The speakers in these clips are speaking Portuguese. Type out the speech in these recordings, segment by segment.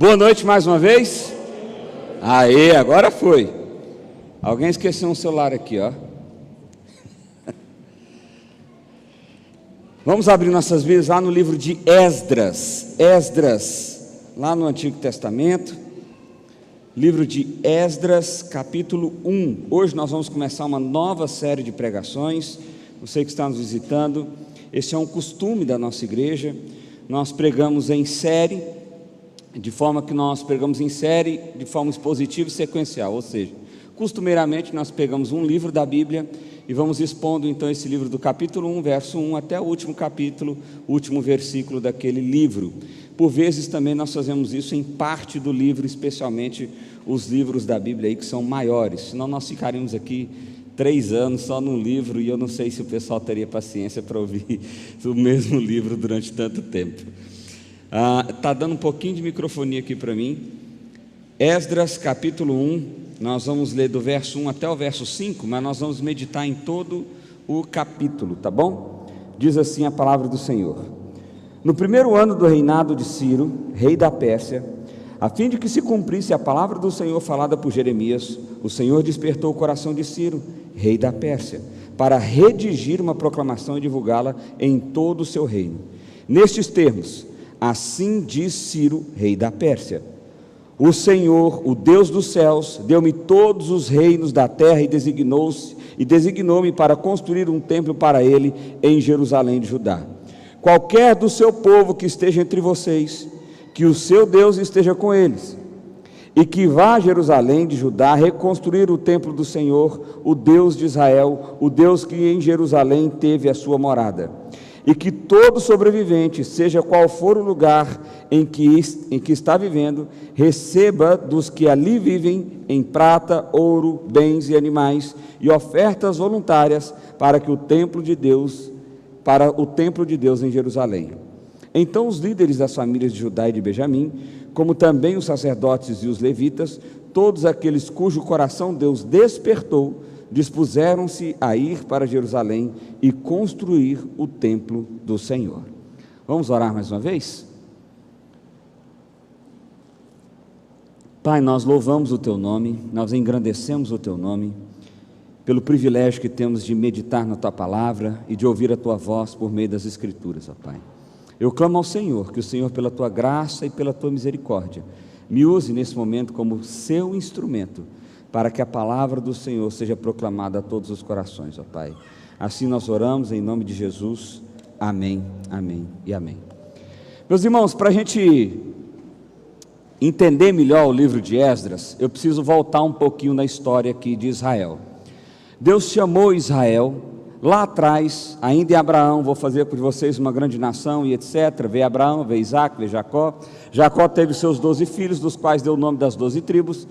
Boa noite mais uma vez. Aê, agora foi. Alguém esqueceu um celular aqui, ó. Vamos abrir nossas Bíblias lá no livro de Esdras. Esdras, lá no Antigo Testamento. Livro de Esdras, capítulo 1. Hoje nós vamos começar uma nova série de pregações. Você que está nos visitando, esse é um costume da nossa igreja. Nós pregamos em série, de forma que nós pregamos em série de forma expositiva e sequencial, ou seja, costumeiramente nós pegamos um livro da Bíblia e vamos expondo então esse livro do capítulo 1, verso 1 até o último capítulo, o último versículo daquele livro. Por vezes também nós fazemos isso em parte do livro, especialmente os livros da Bíblia aí que são maiores, senão nós ficaríamos aqui 3 anos só num livro e eu não sei se o pessoal teria paciência para ouvir o mesmo livro durante tanto tempo. Está dando um pouquinho de microfonia aqui para mim. Esdras capítulo 1, nós vamos ler do verso 1 até o verso 5, mas nós vamos meditar em todo o capítulo, tá bom? Diz assim a palavra do Senhor: No primeiro ano do reinado de Ciro, rei da Pérsia, a fim de que se cumprisse a palavra do Senhor falada por Jeremias, o Senhor despertou o coração de Ciro, rei da Pérsia, para redigir uma proclamação e divulgá-la em todo o seu reino. Nestes termos: Assim diz Ciro, rei da Pérsia: O Senhor, o Deus dos céus, deu-me todos os reinos da terra e designou-me para construir um templo para ele em Jerusalém de Judá. Qualquer do seu povo que esteja entre vocês, que o seu Deus esteja com eles, e que vá a Jerusalém de Judá reconstruir o templo do Senhor, o Deus de Israel, o Deus que em Jerusalém teve a sua morada. E que todo sobrevivente, seja qual for o lugar em que está vivendo, receba dos que ali vivem em prata, ouro, bens e animais e ofertas voluntárias para o templo de Deus em Jerusalém. Então os líderes das famílias de Judá e de Benjamim, como também os sacerdotes e os levitas, todos aqueles cujo coração Deus despertou, dispuseram-se a ir para Jerusalém e construir o templo do Senhor. Vamos orar mais uma vez? Pai, nós louvamos o Teu nome, nós engrandecemos o Teu nome, pelo privilégio que temos de meditar na Tua palavra e de ouvir a Tua voz por meio das Escrituras, ó Pai. Eu clamo ao Senhor, que o Senhor, pela Tua graça e pela Tua misericórdia, me use nesse momento como Seu instrumento, para que a palavra do Senhor seja proclamada a todos os corações, ó Pai. Assim nós oramos em nome de Jesus. Amém, amém e amém. Meus irmãos, para a gente entender melhor o livro de Esdras, eu preciso voltar um pouquinho na história aqui de Israel. Deus chamou Israel lá atrás, ainda em Abraão: vou fazer por vocês uma grande nação e etc. Veio Abraão, veio Isaac, veio Jacó. Jacó teve seus 12 filhos, dos quais deu o nome das 12 tribos.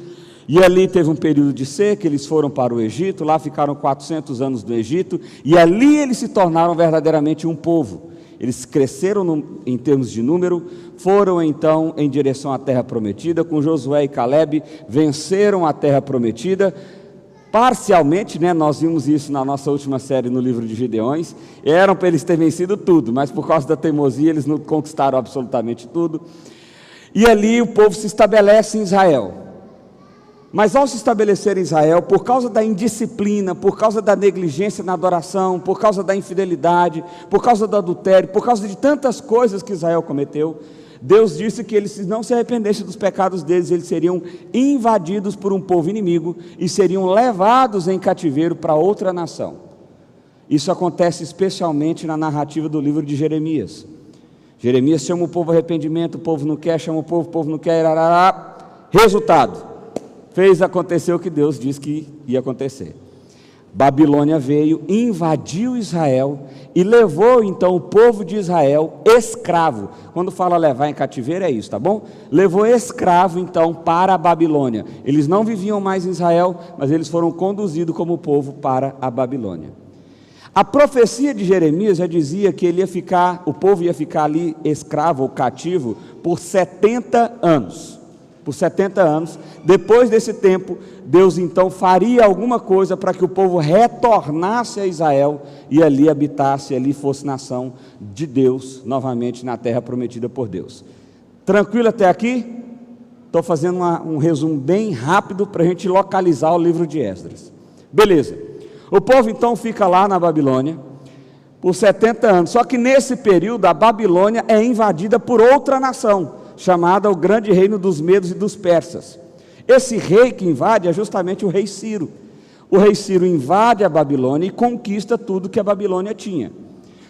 E ali teve um período de seca, eles foram para o Egito, lá ficaram 400 anos no Egito, e ali eles se tornaram verdadeiramente um povo. Eles cresceram em termos de número, foram então em direção à terra prometida, com Josué e Calebe, venceram a terra prometida, parcialmente, nós vimos isso na nossa última série no livro de Gideões, eram para eles terem vencido tudo, mas por causa da teimosia eles não conquistaram absolutamente tudo, e ali o povo se estabelece em Israel. Mas ao se estabelecer em Israel, por causa da indisciplina, por causa da negligência na adoração, por causa da infidelidade, por causa do adultério, por causa de tantas coisas que Israel cometeu, Deus disse que eles, se não se arrependessem dos pecados deles, eles seriam invadidos por um povo inimigo e seriam levados em cativeiro para outra nação. Isso acontece especialmente na narrativa do livro de Jeremias. Jeremias chama o povo ao arrependimento, o povo não quer, chama o povo não quer, resultado: fez acontecer o que Deus disse que ia acontecer. Babilônia veio, invadiu Israel e levou então o povo de Israel escravo. Quando fala levar em cativeiro é isso, tá bom? Levou escravo então para a Babilônia. Eles não viviam mais em Israel, mas eles foram conduzidos como povo para a Babilônia. A profecia de Jeremias já dizia que o povo ia ficar ali escravo ou cativo por 70 anos. Por 70 anos, depois desse tempo, Deus então faria alguma coisa para que o povo retornasse a Israel e ali habitasse, ali fosse nação de Deus, novamente na terra prometida por Deus. Tranquilo até aqui? Estou fazendo um resumo bem rápido para a gente localizar o livro de Esdras. Beleza. O povo então fica lá na Babilônia por 70 anos. Só que nesse período a Babilônia é invadida por outra nação, chamada o Grande Reino dos Medos e dos Persas. Esse rei que invade é justamente o rei Ciro. O rei Ciro invade a Babilônia e conquista tudo que a Babilônia tinha.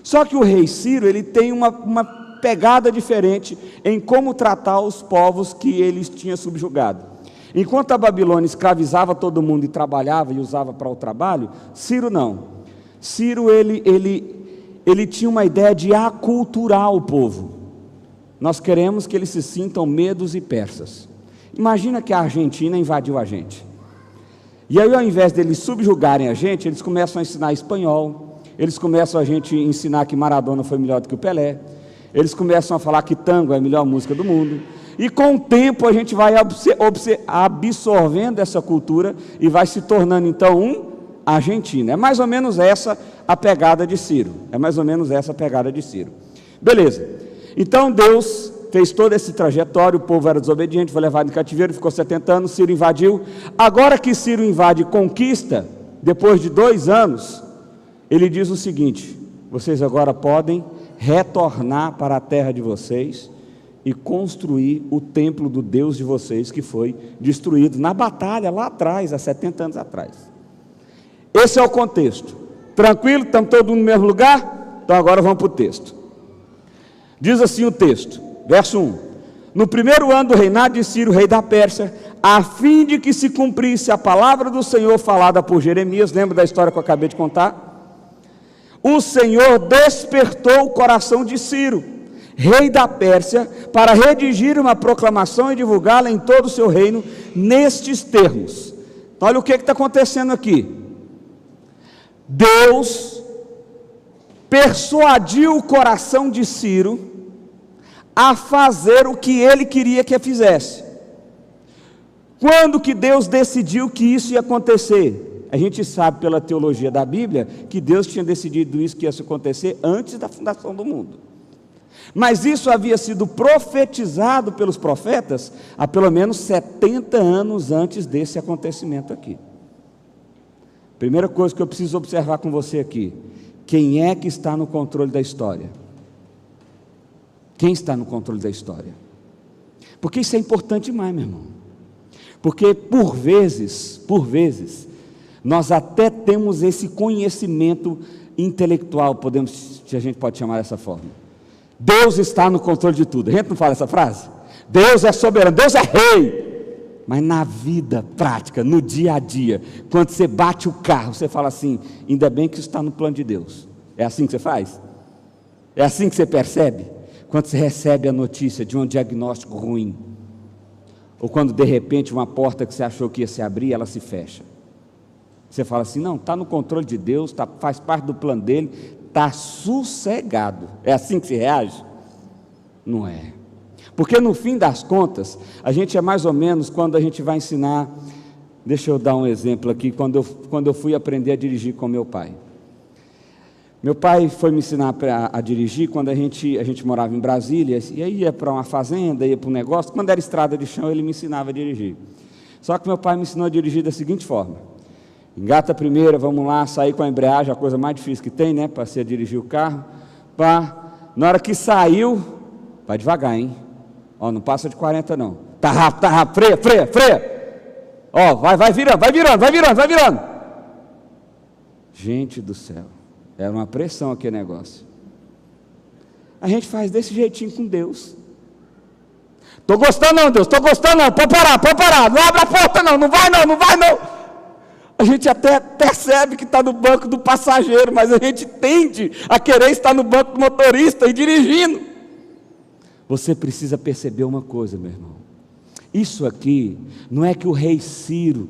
Só que o rei Ciro, ele tem uma pegada diferente em como tratar os povos que eles tinham subjugado. Enquanto a Babilônia escravizava todo mundo e trabalhava e usava para o trabalho, Ciro não. Ciro, ele tinha uma ideia de aculturar o povo. Nós queremos que eles se sintam medos e persas. Imagina que a Argentina invadiu a gente. E aí, ao invés deles subjugarem a gente, eles começam a ensinar espanhol, eles começam a gente ensinar que Maradona foi melhor do que o Pelé, eles começam a falar que tango é a melhor música do mundo, e com o tempo a gente vai absorvendo essa cultura e vai se tornando então um argentino. É mais ou menos essa a pegada de Ciro, Beleza, então Deus fez todo esse trajetório, o povo era desobediente, foi levado em cativeiro, ficou 70 anos, Ciro invadiu. Agora que Ciro invade e conquista, depois de 2 anos, ele diz o seguinte: vocês agora podem retornar para a terra de vocês e construir o templo do Deus de vocês, que foi destruído na batalha lá atrás, há 70 anos atrás. Esse é o contexto. Tranquilo? Estamos todos no mesmo lugar? Então agora vamos para o texto. Diz assim o texto, verso 1: no primeiro ano do reinado de Ciro, rei da Pérsia, a fim de que se cumprisse a palavra do Senhor falada por Jeremias, lembra da história que eu acabei de contar? O Senhor despertou o coração de Ciro, rei da Pérsia, para redigir uma proclamação e divulgá-la em todo o seu reino, nestes termos. Então, olha o que está acontecendo aqui. Deus persuadiu o coração de Ciro a fazer o que ele queria que fizesse. Quando que Deus decidiu que isso ia acontecer? A gente sabe pela teologia da Bíblia que Deus tinha decidido isso que ia acontecer antes da fundação do mundo. Mas isso havia sido profetizado pelos profetas há pelo menos 70 anos antes desse acontecimento aqui. Primeira coisa que eu preciso observar com você aqui: quem é que está no controle da história? Quem está no controle da história? Porque isso é importante demais, meu irmão. Porque por vezes, nós até temos esse conhecimento intelectual, se a gente pode chamar dessa forma. Deus está no controle de tudo. A gente não fala essa frase? Deus é soberano, Deus é rei. Mas na vida prática, no dia a dia, quando você bate o carro, você fala assim: ainda bem que isso está no plano de Deus. É assim que você faz? É assim que você percebe? Quando você recebe a notícia de um diagnóstico ruim, ou quando de repente uma porta que você achou que ia se abrir, ela se fecha. Você fala assim: não, está no controle de Deus, faz parte do plano dele, está sossegado. É assim que se reage? Não é. Porque no fim das contas, a gente é mais ou menos quando a gente vai ensinar. Deixa eu dar um exemplo aqui, quando eu fui aprender a dirigir com meu pai. Meu pai foi me ensinar a dirigir quando a gente morava em Brasília, e aí ia para uma fazenda, ia para um negócio. Quando era estrada de chão, ele me ensinava a dirigir. Só que meu pai me ensinou a dirigir da seguinte forma: engata a primeira, vamos lá, sair com a embreagem, a coisa mais difícil que tem, né, para você dirigir o carro. Na hora que saiu, vai devagar, hein? Ó, não passa de 40 não. Tá rápido, freia. Ó, vai virando. Gente do céu. Era uma pressão aquele negócio. A gente faz desse jeitinho com Deus. Estou gostando não, Deus, pode parar, não abre a porta não vai não. A gente até percebe que está no banco do passageiro, mas a gente tende a querer estar no banco do motorista e dirigindo. Você precisa perceber uma coisa, meu irmão. Isso aqui, não é que o rei Ciro,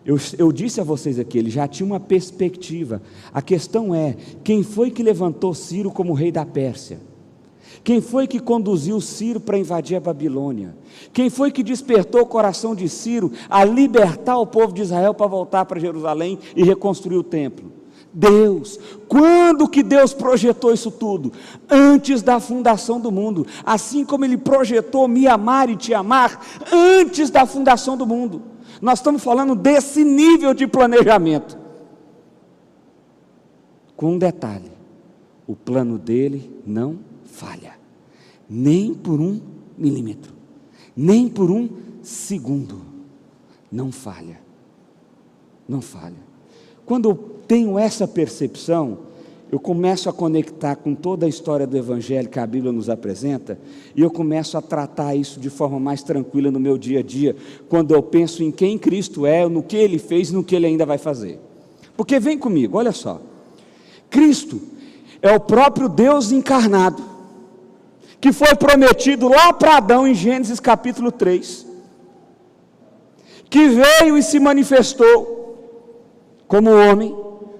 eu disse a vocês aqui, ele já tinha uma perspectiva. A questão é, quem foi que levantou Ciro como rei da Pérsia? Quem foi que conduziu Ciro para invadir a Babilônia? Quem foi que despertou o coração de Ciro a libertar o povo de Israel para voltar para Jerusalém e reconstruir o templo? Deus. Quando que Deus projetou isso tudo? Antes da fundação do mundo. Assim como Ele projetou me amar e te amar antes da fundação do mundo. Nós estamos falando desse nível de planejamento. Com um detalhe: o plano dele não falha, nem por 1 milímetro, nem por 1 segundo. Não falha, não falha. Quando eu tenho essa percepção, eu começo a conectar com toda a história do Evangelho que a Bíblia nos apresenta, e eu começo a tratar isso de forma mais tranquila no meu dia a dia, quando eu penso em quem Cristo é, no que Ele fez e no que Ele ainda vai fazer. Porque vem comigo, olha só, Cristo é o próprio Deus encarnado, que foi prometido lá para Adão em Gênesis capítulo 3, que veio e se manifestou como homem,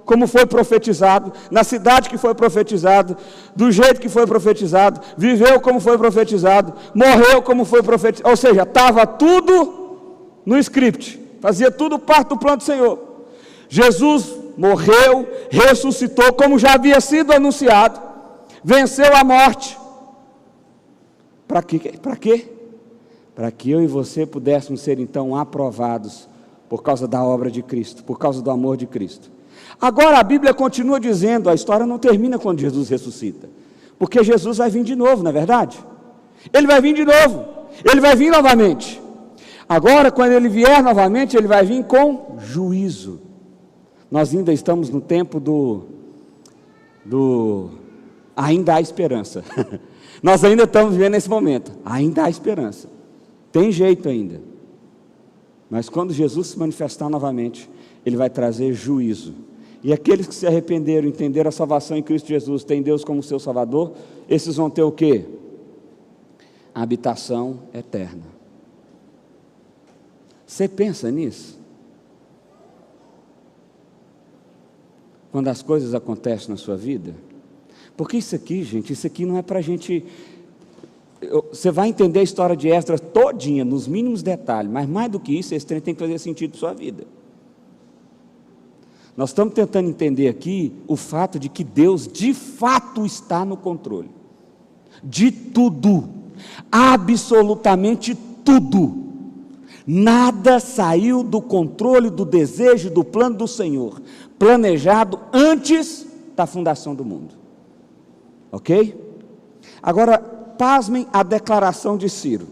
como foi profetizado, na cidade que foi profetizado, do jeito que foi profetizado, viveu como foi profetizado, morreu como foi profetizado, ou seja, estava tudo no script, fazia tudo parte do plano do Senhor. Jesus morreu, ressuscitou como já havia sido anunciado, venceu a morte. Para quê? Para que eu e você pudéssemos ser então aprovados por causa da obra de Cristo, por causa do amor de Cristo. Agora a Bíblia continua dizendo, a história não termina quando Jesus ressuscita, porque Jesus vai vir de novo, não é verdade? Ele vai vir de novo, ele vai vir novamente. Agora, quando ele vier novamente, ele vai vir com juízo. Nós ainda estamos no tempo ainda há esperança. Nós ainda estamos vivendo esse momento, ainda há esperança, tem jeito ainda. Mas quando Jesus se manifestar novamente, ele vai trazer juízo. E aqueles que se arrependeram, entenderam a salvação em Cristo Jesus, têm Deus como seu Salvador, esses vão ter o quê? A habitação eterna. Você pensa nisso? Quando as coisas acontecem na sua vida? Porque isso aqui, gente, isso aqui não é para a gente... Você vai entender a história de Esdras todinha, nos mínimos detalhes, mas mais do que isso, esse trem tem que fazer sentido para a sua vida. Nós estamos tentando entender aqui o fato de que Deus de fato está no controle de tudo, absolutamente tudo. Nada saiu do controle, do desejo, do plano do Senhor, planejado antes da fundação do mundo. Ok? Agora, pasmem a declaração de Ciro.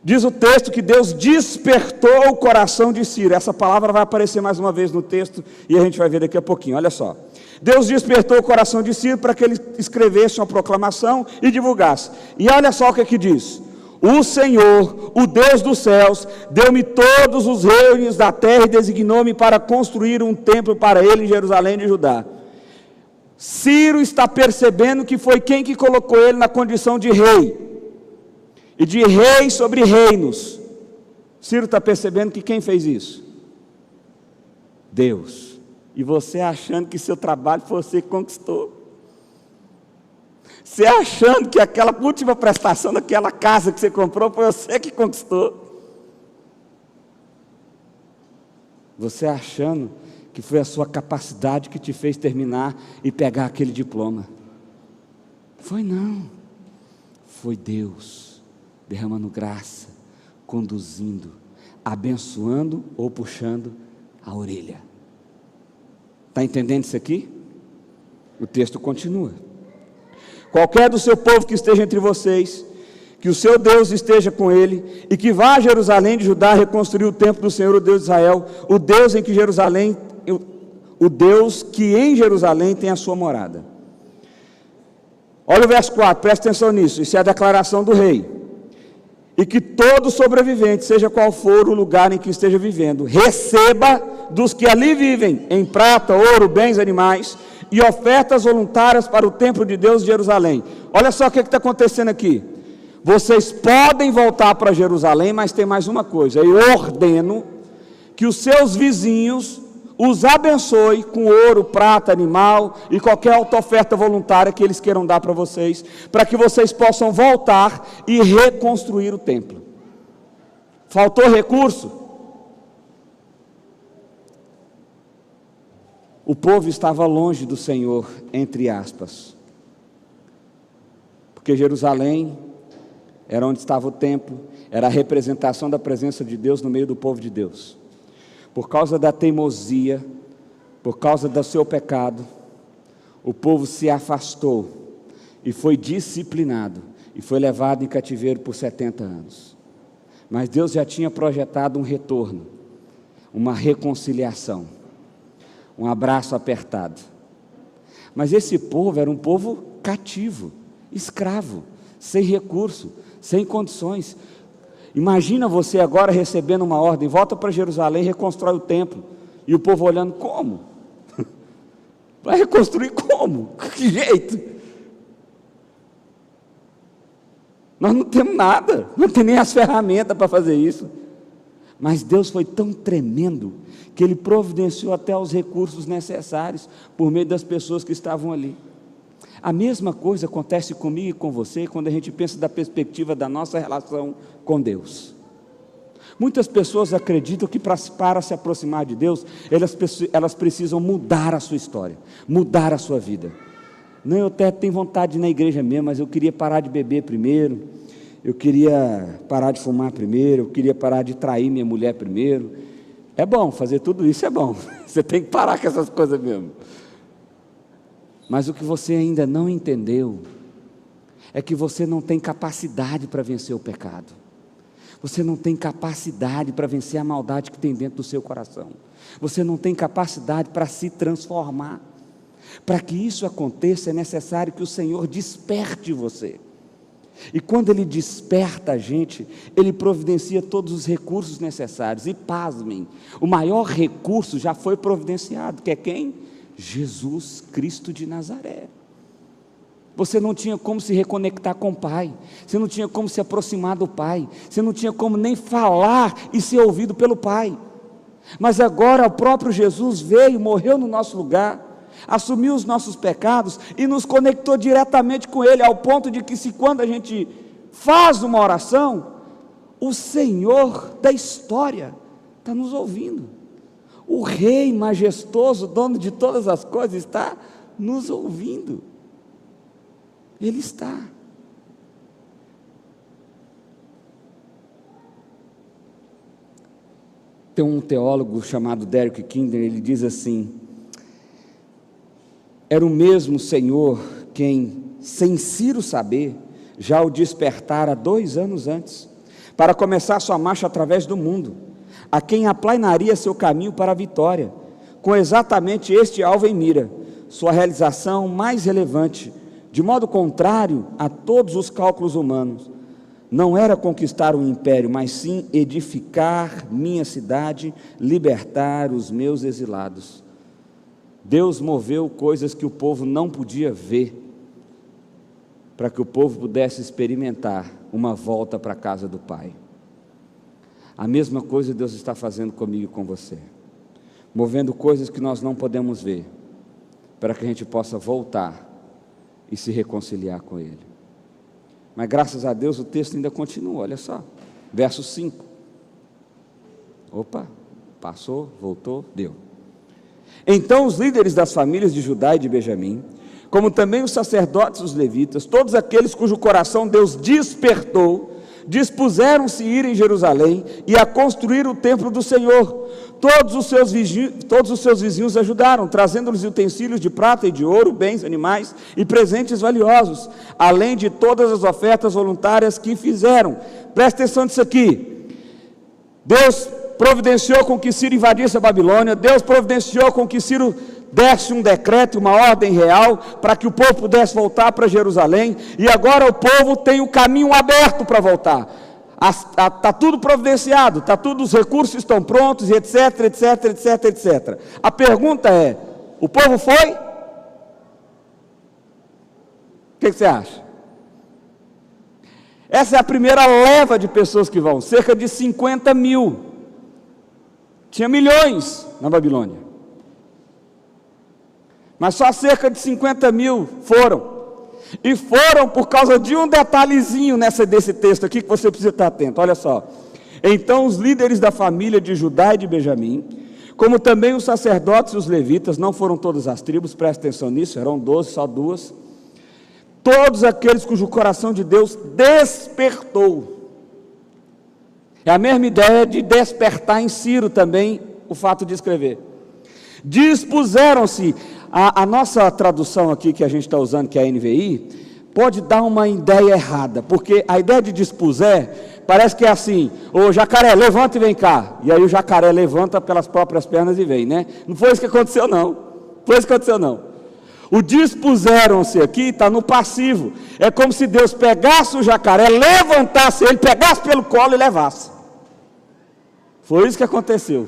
Diz o texto que Deus despertou o coração de Ciro. Essa palavra vai aparecer mais uma vez no texto e a gente vai ver daqui a pouquinho. Olha só. Deus despertou o coração de Ciro para que ele escrevesse uma proclamação e divulgasse. E olha só o que aqui diz: o Senhor, o Deus dos céus, deu-me todos os reinos da terra e designou-me para construir um templo para ele em Jerusalém de Judá. Ciro está percebendo que foi quem que colocou ele na condição de rei. E de rei sobre reinos. Ciro está percebendo que quem fez isso? Deus. E você achando que seu trabalho foi você que conquistou. Você achando que aquela última prestação daquela casa que você comprou foi você que conquistou. Você achando que foi a sua capacidade que te fez terminar e pegar aquele diploma. Foi não. Foi Deus derramando graça, conduzindo, abençoando ou puxando a orelha. Está entendendo isso aqui? O texto continua: qualquer do seu povo que esteja entre vocês, que o seu Deus esteja com ele, e que vá a Jerusalém de Judá reconstruir o templo do Senhor, o Deus de Israel, o Deus que em Jerusalém tem a sua morada. Olha o verso 4, presta atenção nisso, isso é a declaração do rei. E que todo sobrevivente, seja qual for o lugar em que esteja vivendo, receba dos que ali vivem, em prata, ouro, bens, animais, e ofertas voluntárias para o templo de Deus de Jerusalém. Olha só o que está acontecendo aqui. Vocês podem voltar para Jerusalém, mas tem mais uma coisa: eu ordeno que os seus vizinhos os abençoe com ouro, prata, animal e qualquer outra oferta voluntária que eles queiram dar para vocês, para que vocês possam voltar e reconstruir o templo. Faltou recurso? O povo estava longe do Senhor, entre aspas, porque Jerusalém era onde estava o templo, era a representação da presença de Deus no meio do povo de Deus. Por causa da teimosia, por causa do seu pecado, o povo se afastou e foi disciplinado e foi levado em cativeiro por 70 anos. Mas Deus já tinha projetado um retorno, uma reconciliação, um abraço apertado. Mas esse povo era um povo cativo, escravo, sem recurso, sem condições. Imagina você agora recebendo uma ordem: volta para Jerusalém, reconstrói o templo, e o povo olhando: como? Vai reconstruir como? Que jeito? Nós não temos nada, não tem nem as ferramentas para fazer isso. Mas Deus foi tão tremendo que Ele providenciou até os recursos necessários por meio das pessoas que estavam ali. A mesma coisa acontece comigo e com você quando a gente pensa da perspectiva da nossa relação com Deus. Muitas pessoas acreditam que para se aproximar de Deus, elas precisam mudar a sua história, mudar a sua vida. Não, eu até tenho vontade de ir na igreja mesmo, mas eu queria parar de beber primeiro, eu queria parar de fumar primeiro, eu queria parar de trair minha mulher primeiro. É bom, fazer tudo isso é bom, você tem que parar com essas coisas mesmo. Mas o que você ainda não entendeu é que você não tem capacidade para vencer o pecado. Você não tem capacidade para vencer a maldade que tem dentro do seu coração. Você não tem capacidade para se transformar. Para que isso aconteça, é necessário que o Senhor desperte você. E quando Ele desperta a gente, Ele providencia todos os recursos necessários. E pasmem, o maior recurso já foi providenciado, que é quem? Jesus Cristo de Nazaré. Você não tinha como se reconectar com o Pai, você não tinha como se aproximar do Pai, você não tinha como nem falar e ser ouvido pelo Pai. Mas agora o próprio Jesus veio, morreu no nosso lugar, assumiu os nossos pecados e nos conectou diretamente com Ele, ao ponto de que quando a gente faz uma oração, o Senhor da história está nos ouvindo. O Rei majestoso, dono de todas as coisas, está nos ouvindo. Ele está. Tem um teólogo chamado Derek Kidner, ele diz assim: era o mesmo Senhor quem, sem Ciro saber, já o despertara 2 anos antes, para começar sua marcha através do mundo, a quem aplanaria seu caminho para a vitória, com exatamente este alvo em mira, sua realização mais relevante, de modo contrário a todos os cálculos humanos. Não era conquistar um império, mas sim edificar minha cidade, libertar os meus exilados. Deus moveu coisas que o povo não podia ver, para que o povo pudesse experimentar uma volta para a casa do Pai. A mesma coisa Deus está fazendo comigo e com você, movendo coisas que nós não podemos ver, para que a gente possa voltar e se reconciliar com Ele. Mas graças a Deus o texto ainda continua, olha só, verso 5. Opa, passou, voltou, deu. Então os líderes das famílias de Judá e de Benjamim, como também os sacerdotes e os levitas, todos aqueles cujo coração Deus despertou, dispuseram-se a ir em Jerusalém e a construir o templo do Senhor. Todos os seus vizinhos ajudaram, trazendo-lhes utensílios de prata e de ouro, bens, animais e presentes valiosos, além de todas as ofertas voluntárias que fizeram. Presta atenção nisso aqui. Deus providenciou com que Ciro invadisse a Babilônia, Deus providenciou com que Ciro desse um decreto, uma ordem real, para que o povo pudesse voltar para Jerusalém, e agora o povo tem o caminho aberto para voltar. Está tudo providenciado, os recursos estão prontos, etc, etc, etc, etc. A pergunta é: o povo foi? O que você acha? Essa é a primeira leva de pessoas que vão, cerca de 50 mil. Tinha milhões na Babilônia, mas só cerca de 50 mil foram. E foram por causa de um detalhezinho desse texto aqui que você precisa estar atento. Olha só. Então os líderes da família de Judá e de Benjamim, como também os sacerdotes e os levitas, não foram todas as tribos, presta atenção nisso, eram 12, só 2, todos aqueles cujo coração de Deus despertou. É a mesma ideia de despertar em Ciro também, o fato de escrever. Dispuseram-se, a nossa tradução aqui que a gente está usando, que é a NVI, pode dar uma ideia errada, porque a ideia de dispuser, parece que é assim, ô jacaré, levanta e vem cá, e aí o jacaré levanta pelas próprias pernas e vem, né? Não foi isso que aconteceu não, O dispuseram-se aqui está no passivo, é como se Deus pegasse o jacaré, levantasse ele, pegasse pelo colo e levasse. Foi isso que aconteceu.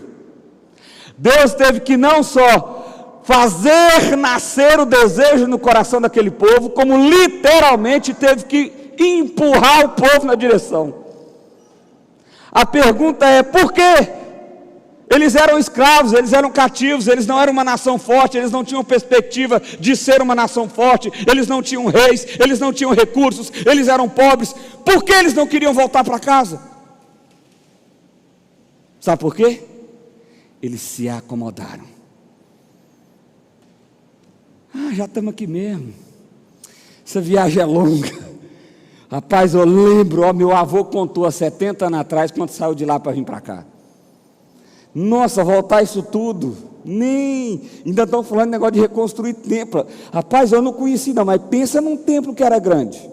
Deus teve que não só fazer nascer o desejo no coração daquele povo, como literalmente teve que empurrar o povo na direção. A pergunta é, por quê? Eles eram escravos, eles eram cativos, eles não eram uma nação forte, eles não tinham perspectiva de ser uma nação forte, eles não tinham reis, eles não tinham recursos, eles eram pobres. Por que eles não queriam voltar para casa? Sabe por quê? Eles se acomodaram. Já estamos aqui mesmo, essa viagem é longa. Rapaz, eu lembro, meu avô contou há 70 anos atrás, quando saiu de lá para vir para cá. Nossa, voltar isso tudo, ainda estão falando de negócio de reconstruir templo. Rapaz, eu não conheci não, mas pensa num templo que era grande,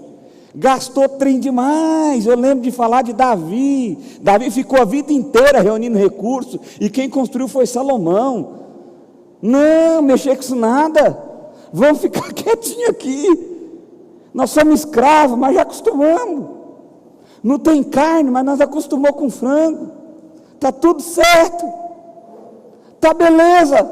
gastou trem demais. Eu lembro de falar de Davi ficou a vida inteira reunindo recursos, e quem construiu foi Salomão. Não, mexer com isso nada, vamos ficar quietinho aqui, nós somos escravos, mas já acostumamos, não tem carne, mas nós acostumamos com frango, está tudo certo, está beleza.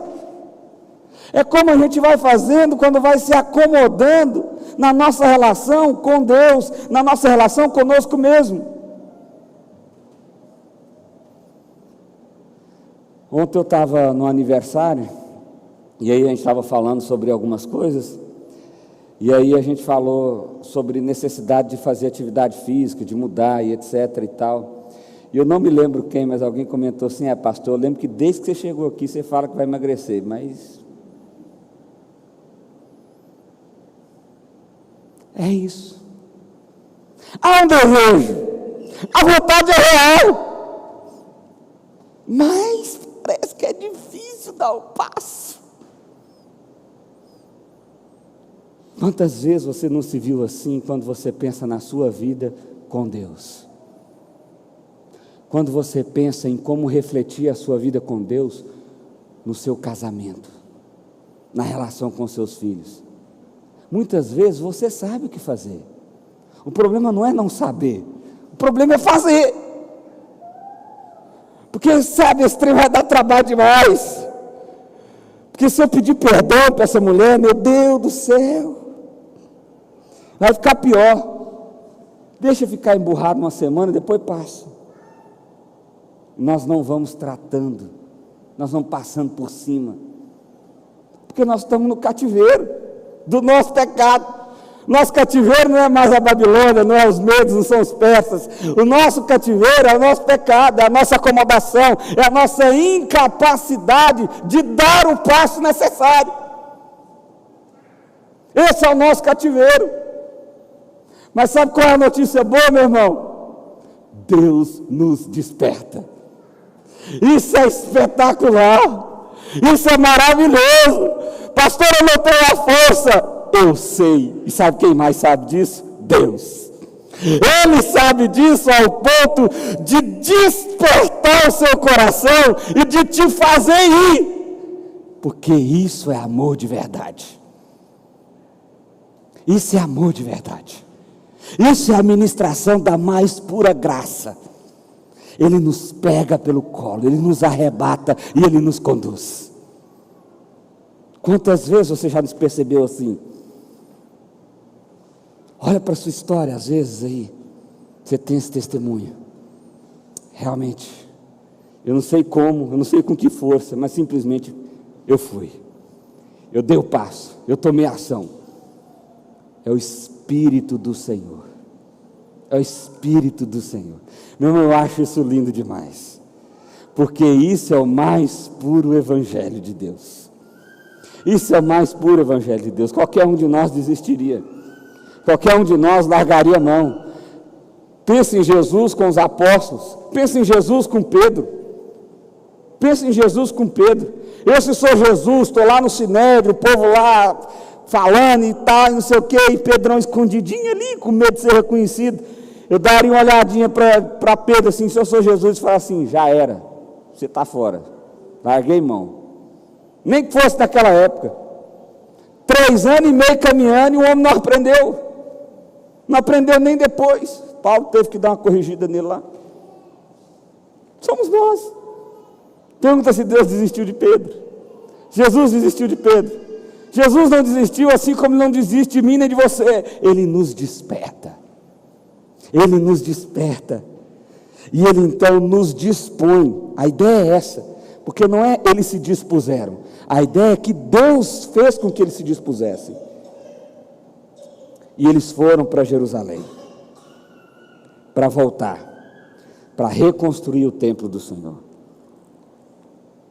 É como a gente vai fazendo quando vai se acomodando na nossa relação com Deus, na nossa relação conosco mesmo. Ontem eu estava no aniversário, e aí a gente estava falando sobre algumas coisas, e aí a gente falou sobre necessidade de fazer atividade física, de mudar e etc e tal. E eu não me lembro quem, mas alguém comentou assim, pastor, eu lembro que desde que você chegou aqui, você fala que vai emagrecer, mas é isso. Há um desejo, a vontade é real, mas parece que é difícil dar o passo. Quantas vezes você não se viu assim quando você pensa na sua vida com Deus? Quando você pensa em como refletir a sua vida com Deus no seu casamento, na relação com seus filhos. Muitas vezes você sabe o que fazer. O problema não é não saber, o problema é fazer. Porque sabe, esse trem vai dar trabalho demais. Porque se eu pedir perdão para essa mulher, meu Deus do céu, vai ficar pior. Deixa ficar emburrado uma semana, depois passa. Nós não vamos tratando, nós vamos passando por cima, porque nós estamos no cativeiro do nosso pecado. Nosso cativeiro não é mais a Babilônia, não é os medos, não são os persas. O nosso cativeiro é o nosso pecado, é a nossa acomodação, é a nossa incapacidade de dar o passo necessário. Esse é o nosso cativeiro. Mas sabe qual é a notícia boa, meu irmão? Deus nos desperta. Isso é espetacular, isso é maravilhoso. Pastor, eu não tenho a força. Eu sei, e sabe quem mais sabe disso? Deus. Ele sabe disso ao ponto de despertar o seu coração e de te fazer ir, porque isso é amor de verdade. Isso é amor de verdade. Isso é a ministração da mais pura graça. Ele nos pega pelo colo, Ele nos arrebata e Ele nos conduz. Quantas vezes você já nos percebeu assim? Olha para a sua história, às vezes aí, você tem esse testemunho. Realmente, eu não sei como, eu não sei com que força, mas simplesmente eu fui. Eu dei o passo, eu tomei ação. É o Espírito do Senhor. É o Espírito do Senhor. Meu irmão, eu acho isso lindo demais. porque isso é o mais puro Evangelho de Deus. Isso é o mais puro Evangelho de Deus. Qualquer um de nós desistiria, qualquer um de nós largaria a mão. Pensa em Jesus com os apóstolos, pensa em Jesus com Pedro, pensa em Jesus com Pedro. Eu, se sou Jesus, estou lá no Sinédrio, o povo lá falando e tal, e não sei o que, e Pedrão escondidinho ali, com medo de ser reconhecido. Eu daria uma olhadinha para Pedro assim, se eu sou Jesus, e falar assim: já era, você está fora, larguei mão. Nem que fosse naquela época, 3 anos e meio caminhando, e o homem não aprendeu nem depois. Paulo teve que dar uma corrigida nele lá. Somos nós. Pergunta se Deus desistiu de Pedro. Jesus desistiu de Pedro. Jesus não desistiu, assim como não desiste de mim nem de você. Ele nos desperta. Ele nos desperta. E Ele então nos dispõe. A ideia é essa. Porque não é eles se dispuseram. A ideia é que Deus fez com que eles se dispusessem. E eles foram para Jerusalém, para voltar, para reconstruir o templo do Senhor.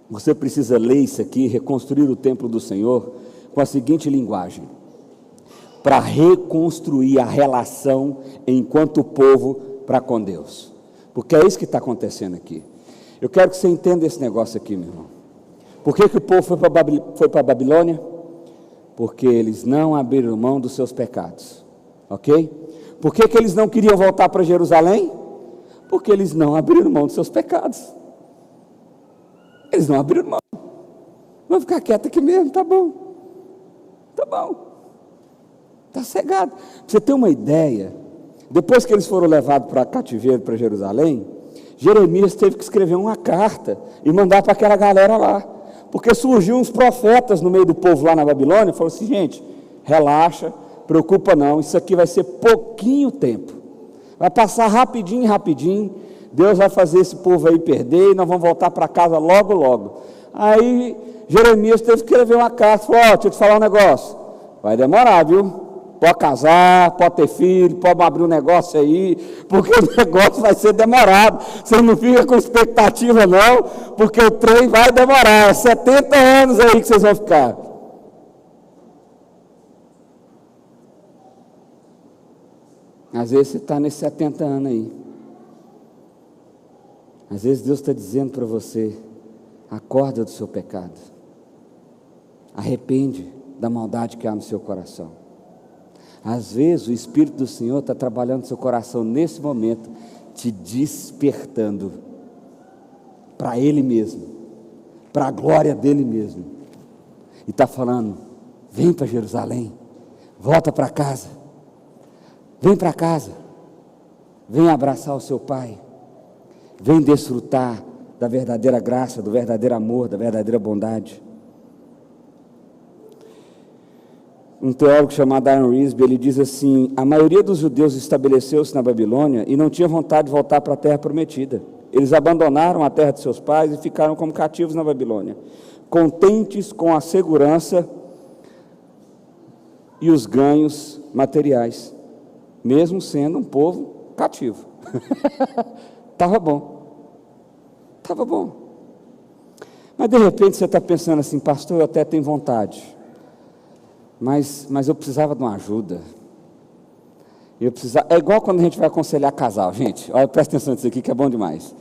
Você precisa ler isso aqui, reconstruir o templo do Senhor, com a seguinte linguagem: para reconstruir a relação enquanto povo para com Deus, porque é isso que está acontecendo aqui. Eu quero que você entenda esse negócio aqui, meu irmão. Por que o povo foi para a Babilônia? Porque eles não abriram mão dos seus pecados, ok? Por que eles não queriam voltar para Jerusalém? Porque eles não abriram mão dos seus pecados. Eles não abriram mão. Vamos ficar quieto aqui mesmo, tá bom. Tá bom. Está cegado. Para você ter uma ideia, depois que eles foram levados para cativeiro, para Jerusalém, Jeremias teve que escrever uma carta e mandar para aquela galera lá. Porque surgiu uns profetas no meio do povo lá na Babilônia, e falou assim: gente, relaxa, preocupa não, isso aqui vai ser pouquinho tempo, vai passar rapidinho, rapidinho, Deus vai fazer esse povo aí perder, e nós vamos voltar para casa logo, logo. Aí Jeremias teve que escrever uma carta, falou: deixa eu te falar um negócio, vai demorar, viu? Pode casar, pode ter filho, pode abrir um negócio aí, porque o negócio vai ser demorado. Você não fica com expectativa não, porque o trem vai demorar. É 70 anos aí que vocês vão ficar. Às vezes você está nesses 70 anos aí. Às vezes Deus está dizendo para você: acorda do seu pecado. Arrepende da maldade que há no seu coração. Às vezes o Espírito do Senhor está trabalhando no seu coração nesse momento, te despertando para Ele mesmo, para a glória dEle mesmo. E está falando: vem para Jerusalém, volta para casa, vem para casa, vem abraçar o seu Pai, vem desfrutar da verdadeira graça, do verdadeiro amor, da verdadeira bondade. Um teólogo chamado Aaron Risby, ele diz assim: a maioria dos judeus estabeleceu-se na Babilônia e não tinha vontade de voltar para a terra prometida. Eles abandonaram a terra de seus pais e ficaram como cativos na Babilônia, contentes com a segurança e os ganhos materiais, mesmo sendo um povo cativo. Estava bom. Estava bom. Mas de repente você está pensando assim: pastor, eu até tenho vontade, mas eu precisava de uma ajuda. É igual quando a gente vai aconselhar casal, gente. Olha, presta atenção nisso aqui que é bom demais.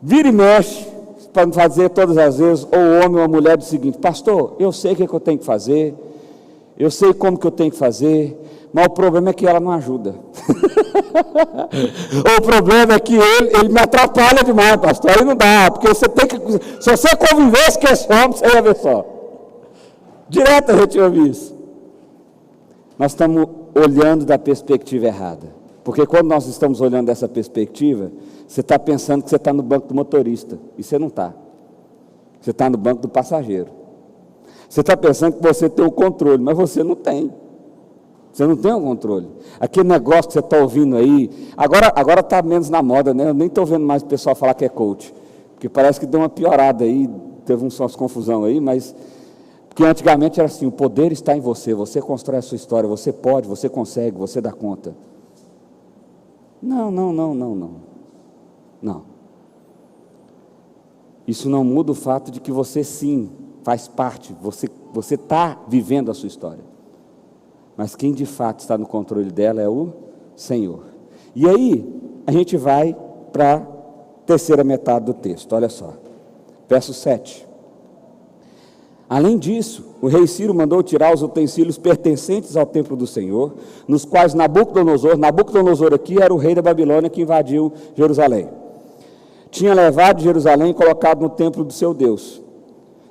Vira e mexe, para fazer todas as vezes, ou o homem ou a mulher, do seguinte: pastor, eu sei o que eu tenho que fazer, eu sei como que eu tenho que fazer, mas o problema é que ela não ajuda. O problema é que ele me atrapalha demais, pastor. Aí não dá, porque você tem que, se você convivesse com esse homem, você ia ver só. Direto a gente ouve isso. Nós estamos olhando da perspectiva errada, porque quando nós estamos olhando dessa perspectiva, você está pensando que você está no banco do motorista, e você não está. Você está no banco do passageiro. Você está pensando que você tem o controle, mas você não tem. Você não tem o controle. Aquele negócio que você está ouvindo aí, agora está menos na moda, né? Eu nem estou vendo mais o pessoal falar que é coach, porque parece que deu uma piorada aí, teve umas confusão aí, mas porque antigamente era assim: o poder está em você, você constrói a sua história, você pode, você consegue, você dá conta. Não. Isso não muda o fato de que você sim faz parte, você está vivendo a sua história. Mas quem de fato está no controle dela é o Senhor. E aí, a gente vai para a terceira metade do texto, olha só. Verso 7. Além disso, o rei Ciro mandou tirar os utensílios pertencentes ao templo do Senhor, nos quais Nabucodonosor aqui era o rei da Babilônia que invadiu Jerusalém, tinha levado de Jerusalém e colocado no templo do seu Deus.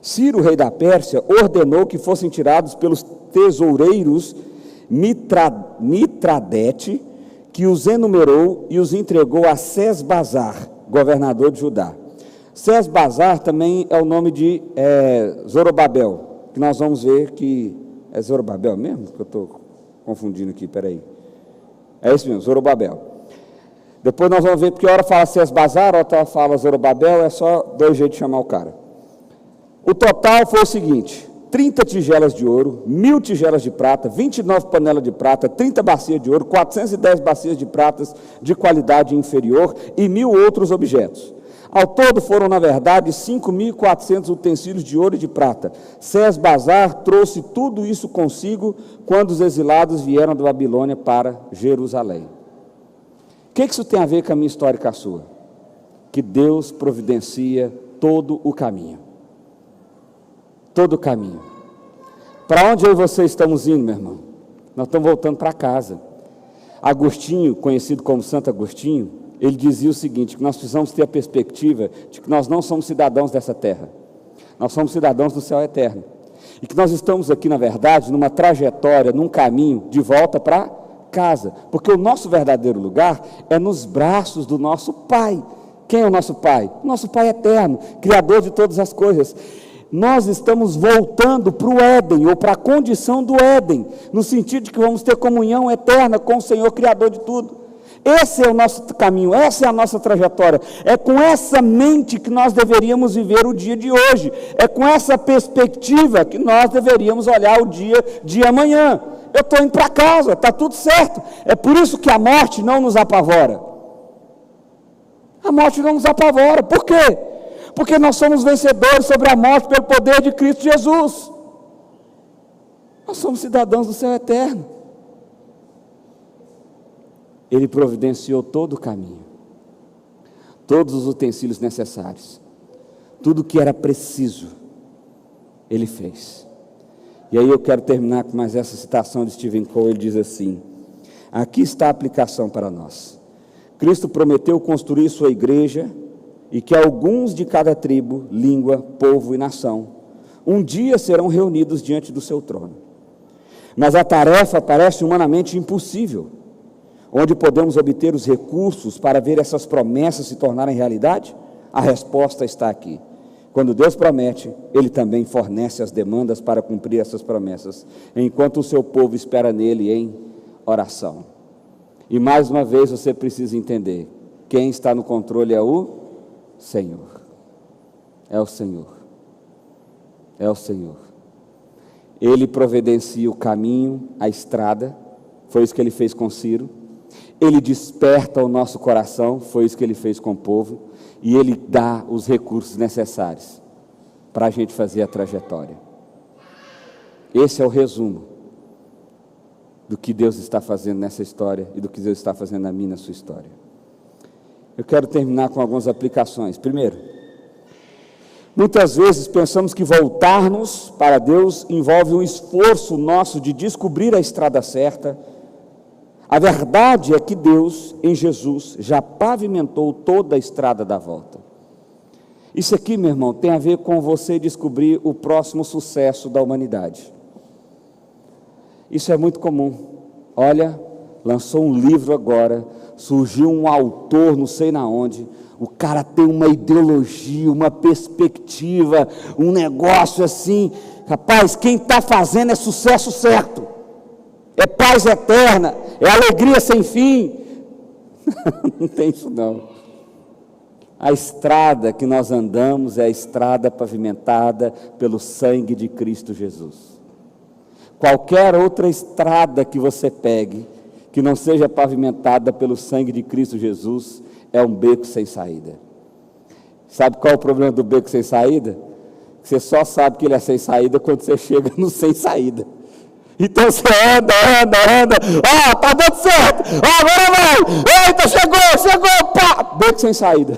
Ciro, rei da Pérsia, ordenou que fossem tirados pelos tesoureiros Mitradete, que os enumerou e os entregou a Sesbazar, governador de Judá. Sesbazar também é o nome de Zorobabel, que nós vamos ver que é Zorobabel mesmo, que eu estou confundindo aqui, peraí. É isso mesmo, Zorobabel. Depois nós vamos ver, porque a hora fala Sesbazar, a outra fala Zorobabel, é só dois jeitos de chamar o cara. O total foi o seguinte: 30 tigelas de ouro, 1000 tigelas de prata, 29 panelas de prata, 30 bacias de ouro, 410 bacias de pratas de qualidade inferior e 1000 outros objetos. Ao todo foram, na verdade, 5.400 utensílios de ouro e de prata. Sesbazar trouxe tudo isso consigo quando os exilados vieram da Babilônia para Jerusalém. O que isso tem a ver com a minha história e com a sua? Que Deus providencia todo o caminho. Todo o caminho. Para onde eu e você estamos indo, meu irmão? Nós estamos voltando para casa. Agostinho, conhecido como Santo Agostinho, ele dizia o seguinte, que nós precisamos ter a perspectiva de que nós não somos cidadãos dessa terra. Nós somos cidadãos do céu eterno. E que nós estamos aqui, na verdade, numa trajetória, num caminho de volta para casa. Porque o nosso verdadeiro lugar é nos braços do nosso Pai. Quem é o nosso Pai? O nosso Pai eterno, Criador de todas as coisas. Nós estamos voltando para o Éden, ou para a condição do Éden, no sentido de que vamos ter comunhão eterna com o Senhor, Criador de tudo. Esse é o nosso caminho, essa é a nossa trajetória. É com essa mente que nós deveríamos viver o dia de hoje. É com essa perspectiva que nós deveríamos olhar o dia de amanhã. Eu estou indo para casa, está tudo certo. É por isso que a morte não nos apavora. A morte não nos apavora. Por quê? Porque nós somos vencedores sobre a morte pelo poder de Cristo Jesus. Nós somos cidadãos do céu eterno. Ele providenciou todo o caminho, todos os utensílios necessários, tudo que era preciso, Ele fez. E aí eu quero terminar com mais essa citação de Stephen Cole. Ele diz assim: aqui está a aplicação para nós. Cristo prometeu construir sua igreja e que alguns de cada tribo, língua, povo e nação um dia serão reunidos diante do seu trono. Mas a tarefa parece humanamente impossível. Onde podemos obter os recursos para ver essas promessas se tornarem realidade? A resposta está aqui. Quando Deus promete, Ele também fornece as demandas para cumprir essas promessas, enquanto o seu povo espera nele em oração. E mais uma vez você precisa entender, quem está no controle é o Senhor. É o Senhor. É o Senhor. Ele providencia o caminho, a estrada, foi isso que Ele fez com Ciro. Ele desperta o nosso coração, foi isso que Ele fez com o povo, e Ele dá os recursos necessários para a gente fazer a trajetória. Esse é o resumo do que Deus está fazendo nessa história e do que Deus está fazendo na minha e na sua história. Eu quero terminar com algumas aplicações. Primeiro, muitas vezes pensamos que voltar-nos para Deus envolve um esforço nosso de descobrir a estrada certa. A verdade é que Deus, em Jesus, já pavimentou toda a estrada da volta. Isso aqui, meu irmão, tem a ver com você descobrir o próximo sucesso da humanidade. Isso é muito comum. Olha, lançou um livro agora, surgiu um autor, não sei na onde, o cara tem uma ideologia, uma perspectiva, um negócio assim. Rapaz, quem está fazendo é sucesso certo. É paz eterna, é alegria sem fim. Não tem isso não. A estrada que nós andamos é a estrada pavimentada pelo sangue de Cristo Jesus. Qualquer outra estrada que você pegue, que não seja pavimentada pelo sangue de Cristo Jesus, é um beco sem saída. Sabe qual é o problema do beco sem saída? Você só sabe que ele é sem saída quando você chega no sem saída. Então você anda, tá dando certo, agora vai, eita, chegou, pá, beco sem saída.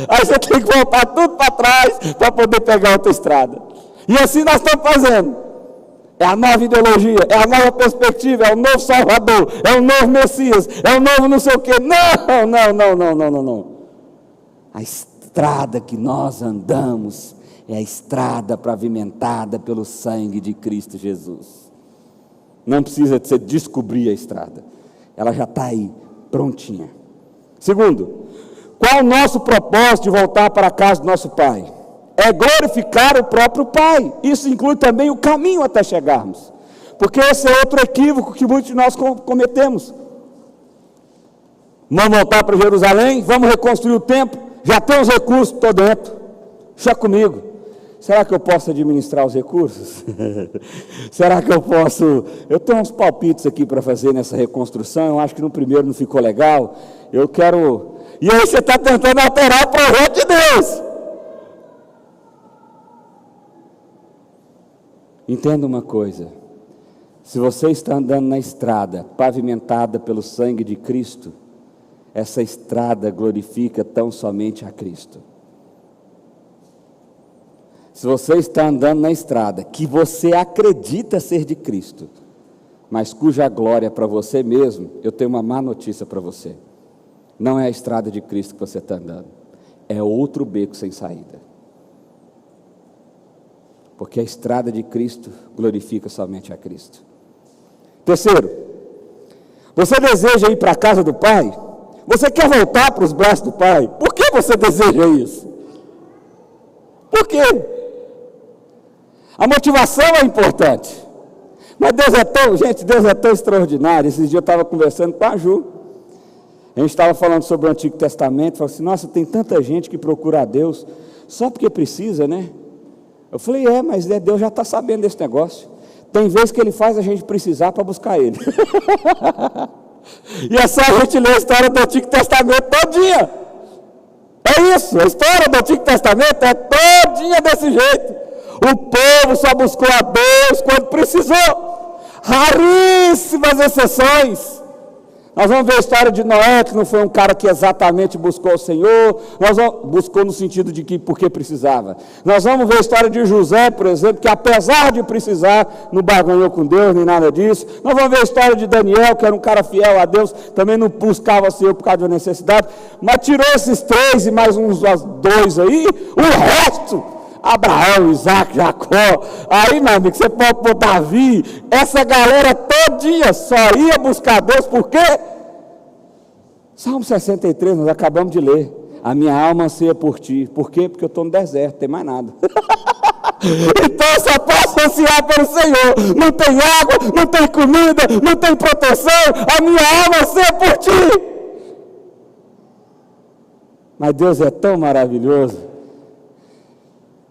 Aí você tem que voltar tudo para trás para poder pegar outra estrada. E assim nós estamos fazendo. É a nova ideologia, é a nova perspectiva, é o novo Salvador, é o novo Messias, é o novo não sei o quê. Não. A estrada que nós andamos é a estrada pavimentada pelo sangue de Cristo Jesus. Não precisa de você descobrir a estrada. Ela já está aí, prontinha. Segundo, qual o nosso propósito de voltar para a casa do nosso Pai? É glorificar o próprio Pai. Isso inclui também o caminho até chegarmos. Porque esse é outro equívoco que muitos de nós cometemos. Vamos voltar para Jerusalém, vamos reconstruir o templo, já tem os recursos, estou dentro. Deixa comigo. Será que eu posso administrar os recursos? Será que eu posso? Eu tenho uns palpites aqui para fazer nessa reconstrução. Eu acho que no primeiro não ficou legal. Eu quero. E aí você está tentando alterar o projeto de Deus. Entenda uma coisa. Se você está andando na estrada pavimentada pelo sangue de Cristo, essa estrada glorifica tão somente a Cristo. Se você está andando na estrada que você acredita ser de Cristo, mas cuja glória é para você mesmo, eu tenho uma má notícia para você. Não é a estrada de Cristo que você está andando, é outro beco sem saída. Porque a estrada de Cristo glorifica somente a Cristo. Terceiro, você deseja ir para a casa do Pai? Você quer voltar para os braços do Pai? Por que você deseja isso? Por quê? A motivação é importante. Mas Deus é tão extraordinário. Esses dias eu estava conversando com a Ju. A gente estava falando sobre o Antigo Testamento. Falou assim, nossa, tem tanta gente que procura a Deus só porque precisa, né? Eu falei, mas Deus já está sabendo desse negócio. Tem vezes que Ele faz a gente precisar para buscar Ele. E é só a gente ler a história do Antigo Testamento todinha. É isso, a história do Antigo Testamento é todinha desse jeito. O povo só buscou a Deus quando precisou. Raríssimas exceções. Nós vamos ver a história de Noé, que não foi um cara que exatamente buscou o Senhor. Buscou no sentido de que porque precisava. Nós vamos ver a história de José, por exemplo, que apesar de precisar, não barganhou com Deus, nem nada disso. Nós vamos ver a história de Daniel, que era um cara fiel a Deus, também não buscava o Senhor por causa de uma necessidade. Mas tirou esses 3 e mais uns 2 aí, o resto... Abraão, Isaac, Jacó, aí meu amigo, você pode pôr Davi, essa galera todinha só ia buscar Deus, por quê? Salmo 63, nós acabamos de ler, a minha alma anseia por ti, por quê? Porque eu estou no deserto, não tem mais nada, então eu só posso ansiar pelo Senhor, não tem água, não tem comida, não tem proteção, a minha alma anseia por ti, mas Deus é tão maravilhoso,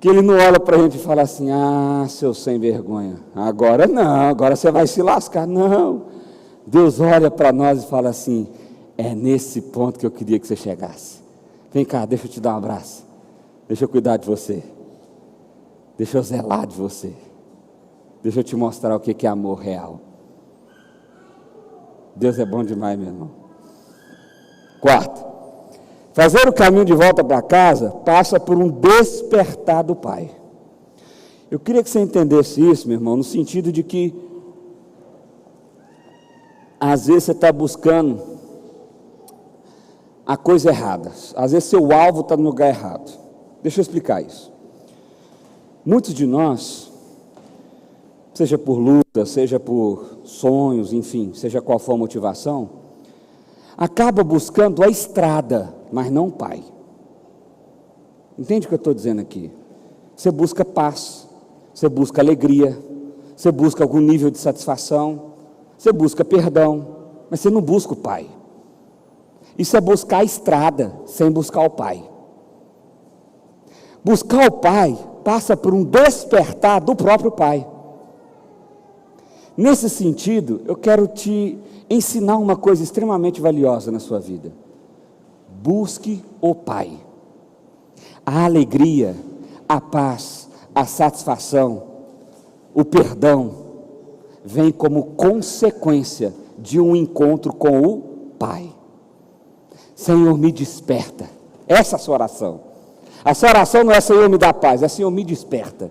que Ele não olha para a gente e fala assim, seu sem vergonha, agora não, agora você vai se lascar, não, Deus olha para nós e fala assim, é nesse ponto que eu queria que você chegasse, vem cá, deixa eu te dar um abraço, deixa eu cuidar de você, deixa eu zelar de você, deixa eu te mostrar o que é amor real. Deus é bom demais, meu irmão. Quarto, fazer o caminho de volta para casa passa por um despertar do Pai. Eu queria que você entendesse isso, meu irmão, no sentido de que às vezes você está buscando a coisa errada, às vezes seu alvo está no lugar errado. Deixa eu explicar isso. Muitos de nós, seja por luta, seja por sonhos, enfim, seja qual for a motivação, acaba buscando a estrada, mas não o Pai. Entende o que eu estou dizendo aqui? Você busca paz, você busca alegria, você busca algum nível de satisfação, você busca perdão, mas você não busca o Pai. Isso é buscar a estrada, sem buscar o Pai. Buscar o Pai passa por um despertar do próprio Pai. Nesse sentido, eu quero te ensinar uma coisa extremamente valiosa na sua vida. Busque o Pai. A alegria, a paz, a satisfação, o perdão, vem como consequência de um encontro com o Pai. Senhor, me desperta. Essa é a sua oração. A sua oração não é Senhor, me dá paz, é Senhor, me desperta.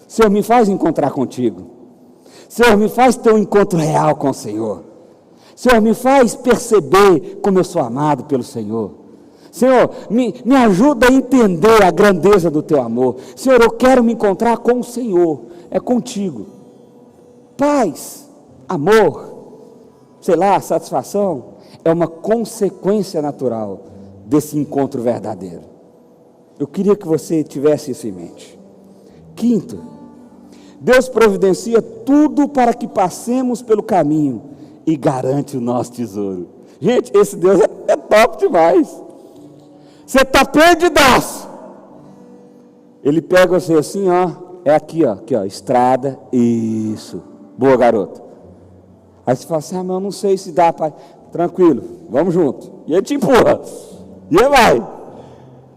Senhor, me faz encontrar contigo. Senhor, me faz ter um encontro real com o Senhor. Senhor, me faz perceber como eu sou amado pelo Senhor. Senhor, me ajuda a entender a grandeza do teu amor. Senhor, eu quero me encontrar com o Senhor, é contigo. Paz, amor, sei lá, satisfação, é uma consequência natural desse encontro verdadeiro. Eu queria que você tivesse isso em mente. Quinto, Deus providencia tudo para que passemos pelo caminho e garante o nosso tesouro. Gente, esse Deus é top demais. Você está perdidaço. Ele pega você assim, ó, é aqui, ó, estrada, isso, boa garoto. Aí você fala assim, mas eu não sei se dá para... Tranquilo, vamos junto. E ele te empurra, e ele vai.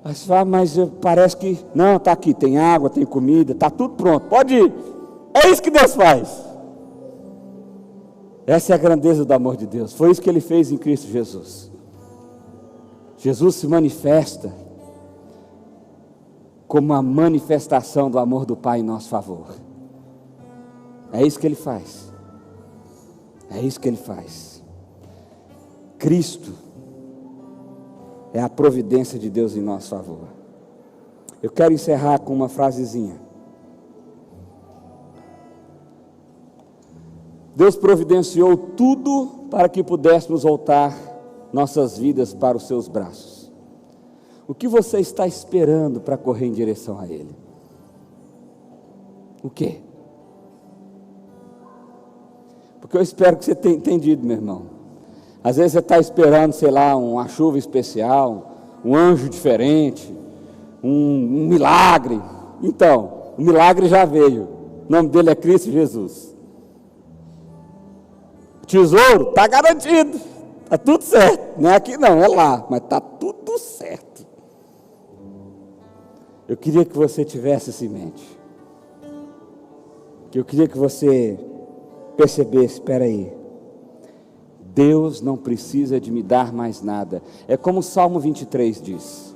Aí você fala, mas parece que... Não, está aqui, tem água, tem comida, está tudo pronto, pode ir. É isso que Deus faz. Essa é a grandeza do amor de Deus. Foi isso que Ele fez em Cristo Jesus. Jesus se manifesta como a manifestação do amor do Pai em nosso favor. É isso que Ele faz. É isso que Ele faz. Cristo é a providência de Deus em nosso favor. Eu quero encerrar com uma frasezinha. Deus providenciou tudo para que pudéssemos voltar nossas vidas para os seus braços. O que você está esperando para correr em direção a Ele? O quê? Porque eu espero que você tenha entendido, meu irmão. Às vezes você está esperando, sei lá, uma chuva especial, um anjo diferente, um milagre. Então, o milagre já veio. O nome dele é Cristo Jesus. O tesouro está garantido. Está tudo certo. Não é aqui não, é lá. Mas está tudo certo. Eu queria que você tivesse isso em mente. Eu queria que você percebesse, espera aí. Deus não precisa de me dar mais nada. É como o Salmo 23 diz.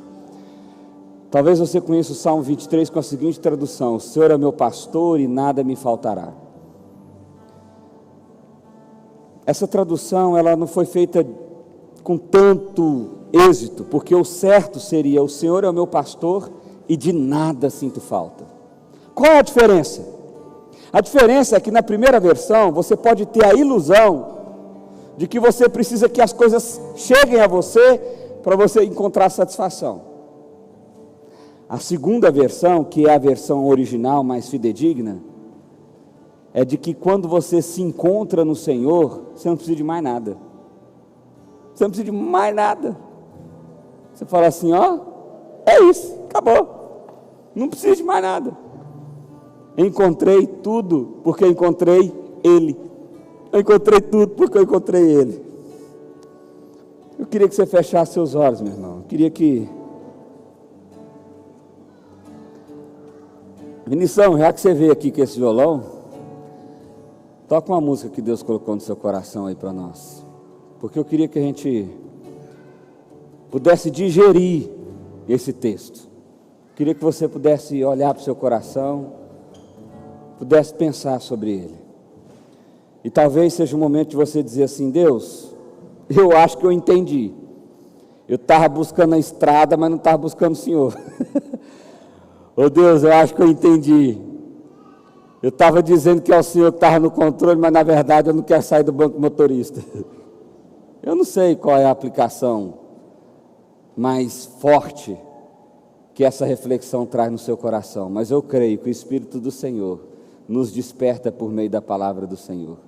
Talvez você conheça o Salmo 23 com a seguinte tradução: o Senhor é meu pastor e nada me faltará. Essa tradução, ela não foi feita com tanto êxito, porque o certo seria: o Senhor é o meu pastor e de nada sinto falta. Qual é a diferença? A diferença é que na primeira versão, você pode ter a ilusão de que você precisa que as coisas cheguem a você para você encontrar satisfação. A segunda versão, que é a versão original mais fidedigna, é de que quando você se encontra no Senhor, você não precisa de mais nada. Você não precisa de mais nada. Você fala assim, ó, é isso, acabou. Não precisa de mais nada. Encontrei tudo porque encontrei Ele. Eu encontrei tudo porque eu encontrei Ele. Eu queria que você fechasse seus olhos, meu irmão. Eu queria que... Vinição, já que você veio aqui com esse violão, toca uma música que Deus colocou no seu coração aí para nós. Porque eu queria que a gente pudesse digerir esse texto. Eu queria que você pudesse olhar para o seu coração, pudesse pensar sobre ele. E talvez seja o momento de você dizer assim: Deus, eu acho que eu entendi. Eu estava buscando a estrada, mas não estava buscando o Senhor. Ô Deus, eu acho que eu entendi. Eu estava dizendo que é o Senhor que estava no controle, mas na verdade eu não quero sair do banco motorista. Eu não sei qual é a aplicação mais forte que essa reflexão traz no seu coração, mas eu creio que o Espírito do Senhor nos desperta por meio da palavra do Senhor.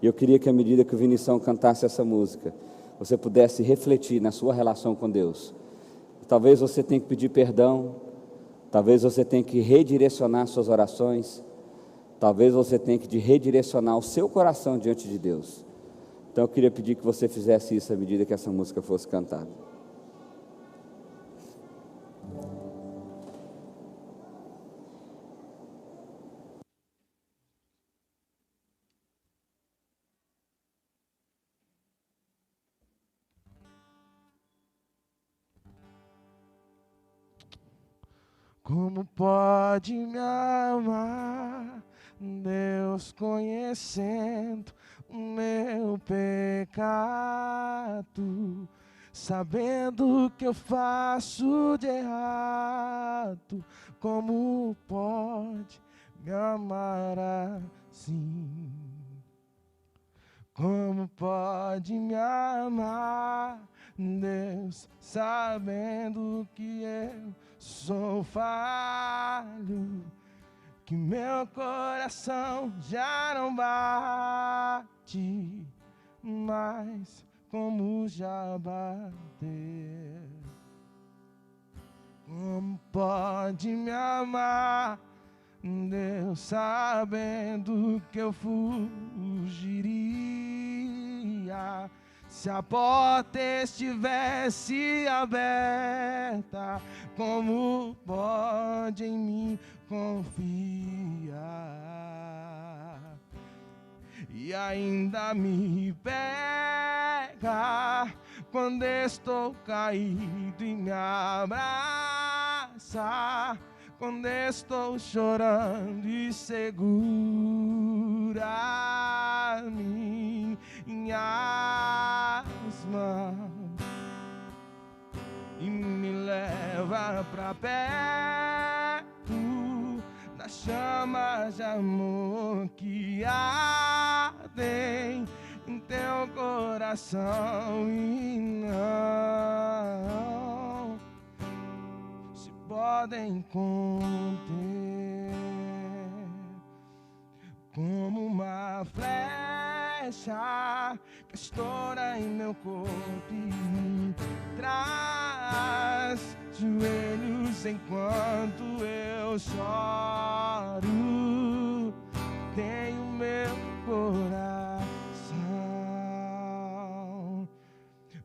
E eu queria que à medida que o Vinição cantasse essa música, você pudesse refletir na sua relação com Deus. Talvez você tenha que pedir perdão, talvez você tenha que redirecionar suas orações, talvez você tenha que redirecionar o seu coração diante de Deus. Então eu queria pedir que você fizesse isso à medida que essa música fosse cantada. Como pode me amar, Deus, conhecendo o meu pecado, sabendo que eu faço de errado? Como pode me amar assim? Como pode me amar, Deus, sabendo que eu sou falho, que meu coração já não bate mais como já bateu? Como pode me amar, Deus, sabendo que eu fugiria se a porta estivesse aberta? Como pode em mim confiar e ainda me pega quando estou caído e me abraça quando estou chorando e segura minhas mãos e me leva pra perto das chamas de amor que ardem em teu coração e não se podem conter. Como uma flecha que estoura em meu corpo e me traz joelhos enquanto eu choro. Tenho meu coração,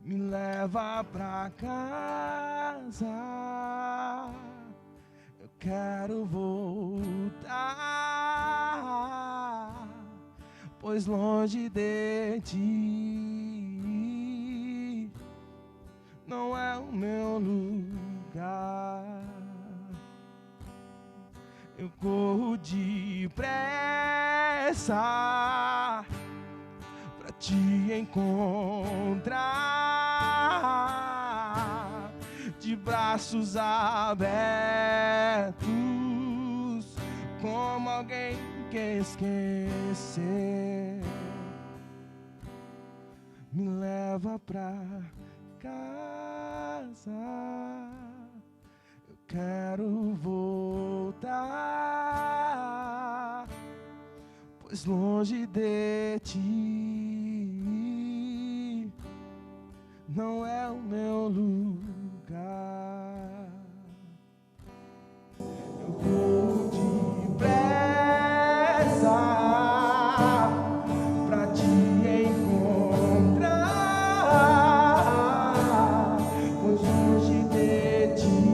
me leva pra casa. Eu quero voltar, pois longe de ti não é o meu lugar. Eu corro depressa pra te encontrar, de braços abertos, como alguém que esquecer. Me leva pra casa, eu quero voltar, pois longe de ti não é o meu lugar. Eu vou depressa pra te encontrar, pois longe de ti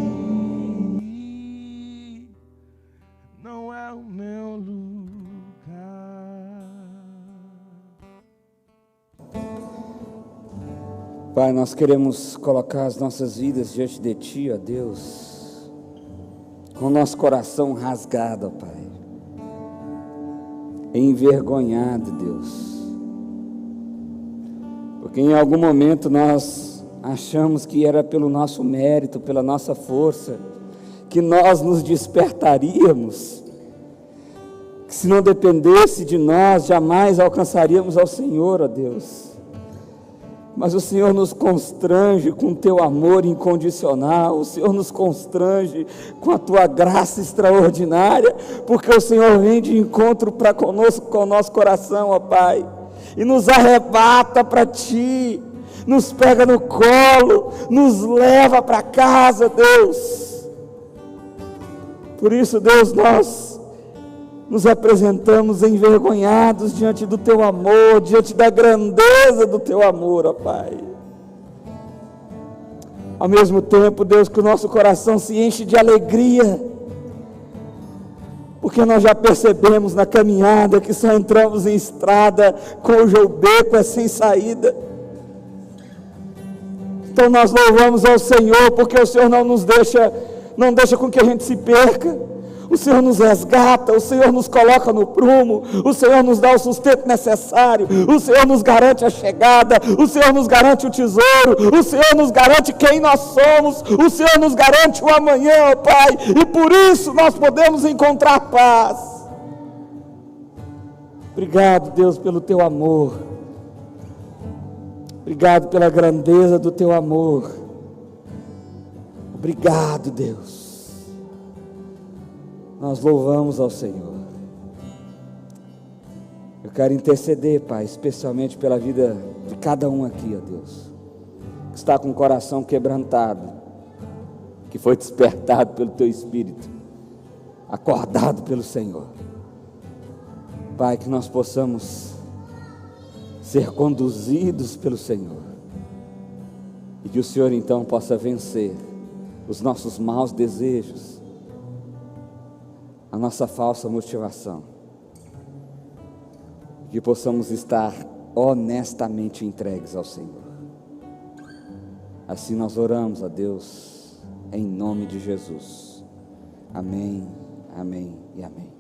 não é o meu lugar. Pai, nós queremos colocar as nossas vidas diante de Ti, ó Deus, com o nosso coração rasgado, ó Pai, envergonhado, Deus, porque em algum momento nós achamos que era pelo nosso mérito, pela nossa força, que nós nos despertaríamos, que se não dependesse de nós, jamais alcançaríamos ao Senhor, ó Deus. Mas o Senhor nos constrange com o Teu amor incondicional, o Senhor nos constrange com a Tua graça extraordinária, porque o Senhor vem de encontro para conosco, com o nosso coração, ó Pai, e nos arrebata para Ti, nos pega no colo, nos leva para casa, Deus. Por isso, Deus, nós nos apresentamos envergonhados diante do Teu amor, diante da grandeza do Teu amor, ó Pai. Ao mesmo tempo, Deus, que o nosso coração se enche de alegria, porque nós já percebemos na caminhada que só entramos em estrada cujo o beco é sem saída. Então nós louvamos ao Senhor, porque o Senhor não nos deixa não deixa com que a gente se perca. O Senhor nos resgata, o Senhor nos coloca no prumo, o Senhor nos dá o sustento necessário, o Senhor nos garante a chegada, o Senhor nos garante o tesouro, o Senhor nos garante quem nós somos, o Senhor nos garante o amanhã, ó Pai, e por isso nós podemos encontrar paz. Obrigado, Deus, pelo teu amor, obrigado pela grandeza do teu amor, obrigado, Deus. Nós louvamos ao Senhor. Eu quero interceder, Pai, especialmente pela vida de cada um aqui, ó Deus, que está com o coração quebrantado, que foi despertado pelo Teu Espírito, acordado pelo Senhor. Pai, que nós possamos ser conduzidos pelo Senhor, e que o Senhor então possa vencer os nossos maus desejos, a nossa falsa motivação, que possamos estar honestamente entregues ao Senhor. Assim nós oramos a Deus, em nome de Jesus. Amém, amém e amém.